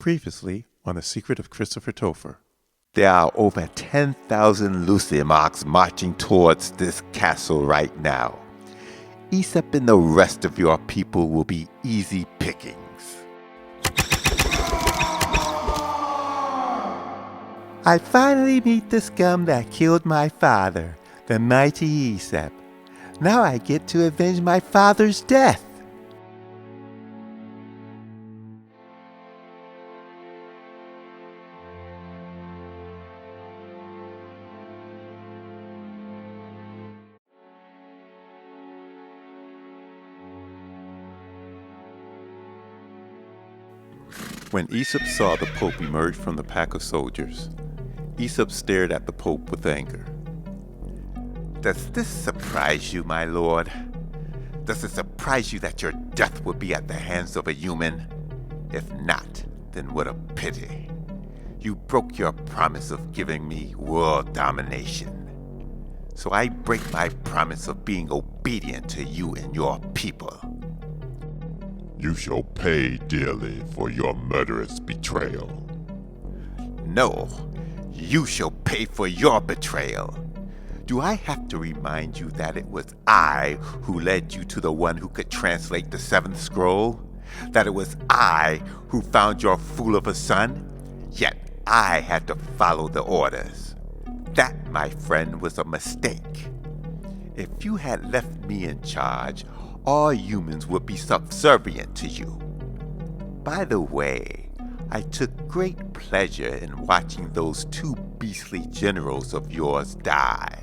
Previously on The Secret of Christopher Topher. There are over 10,000 Lucimarks marching towards this castle right now. Ecaep and the rest of your people will be easy pickings. I finally meet the scum that killed my father, the mighty Ecaep. Now I get to avenge my father's death. When Ecaep saw the Pope emerge from the pack of soldiers, Ecaep stared at the Pope with anger. Does this surprise you, my lord? Does it surprise you that your death would be at the hands of a human? If not, then what a pity. You broke your promise of giving me world domination. So I break my promise of being obedient to you and your people. You shall pay dearly for your murderous betrayal. No, you shall pay for your betrayal. Do I have to remind you that it was I who led you to the one who could translate the seventh scroll? That it was I who found your fool of a son? Yet I had to follow the orders. That, my friend, was a mistake. If you had left me in charge, all humans would be subservient to you. By the way, I took great pleasure in watching those two beastly generals of yours die.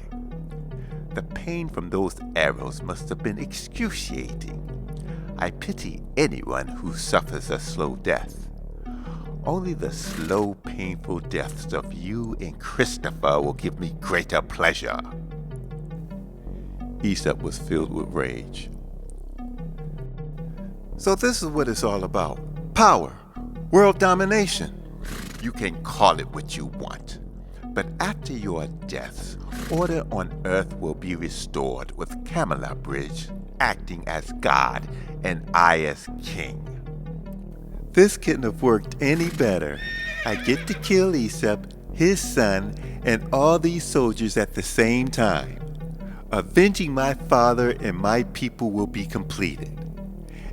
The pain from those arrows must have been excruciating. I pity anyone who suffers a slow death. Only the slow, painful deaths of you and Christopher will give me greater pleasure. Ecaep was filled with rage. So this is what it's all about. Power. World domination. You can call it what you want. But after your deaths, order on Earth will be restored with Camalabridge acting as God and I as king. This couldn't have worked any better. I get to kill Ecaep, his son, and all these soldiers at the same time. Avenging my father and my people will be completed.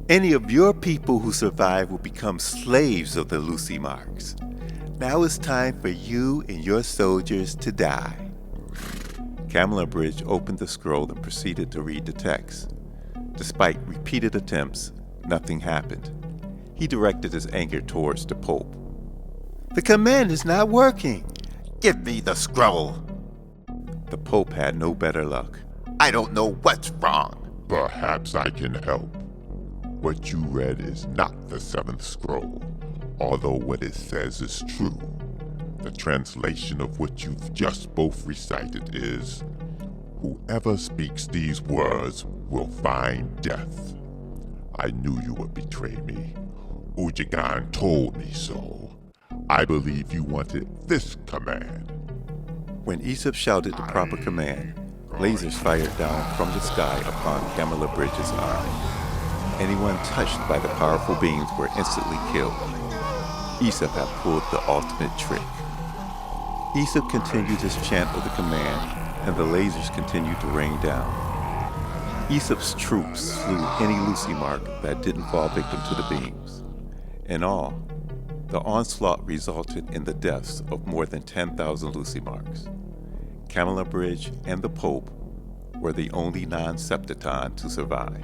Any of your people who survive will become slaves of the Lucimarks. Now it's time for you and your soldiers to die. Camalabridge opened the scroll and proceeded to read the text. Despite repeated attempts, nothing happened. He directed his anger towards the Pope. The command is not working. Give me the scroll. The Pope had no better luck. I don't know what's wrong. Perhaps I can help. What you read is not the seventh scroll, although what it says is true. The translation of what you've just both recited is, "Whoever speaks these words will find death." I knew you would betray me. Ujigan told me so. I believe you wanted this command. When Ecaep shouted the proper command, lasers fired down from the sky upon Camalabridge's army. Anyone touched by the powerful beams were instantly killed. Ecaep had pulled the ultimate trick. Ecaep continued his chant of the command, and the lasers continued to rain down. Ecaep's troops slew any Lucimark that didn't fall victim to the beams. In all, the onslaught resulted in the deaths of more than 10,000 Lucimarks. Camalabridge and the Pope were the only non-Septaton to survive.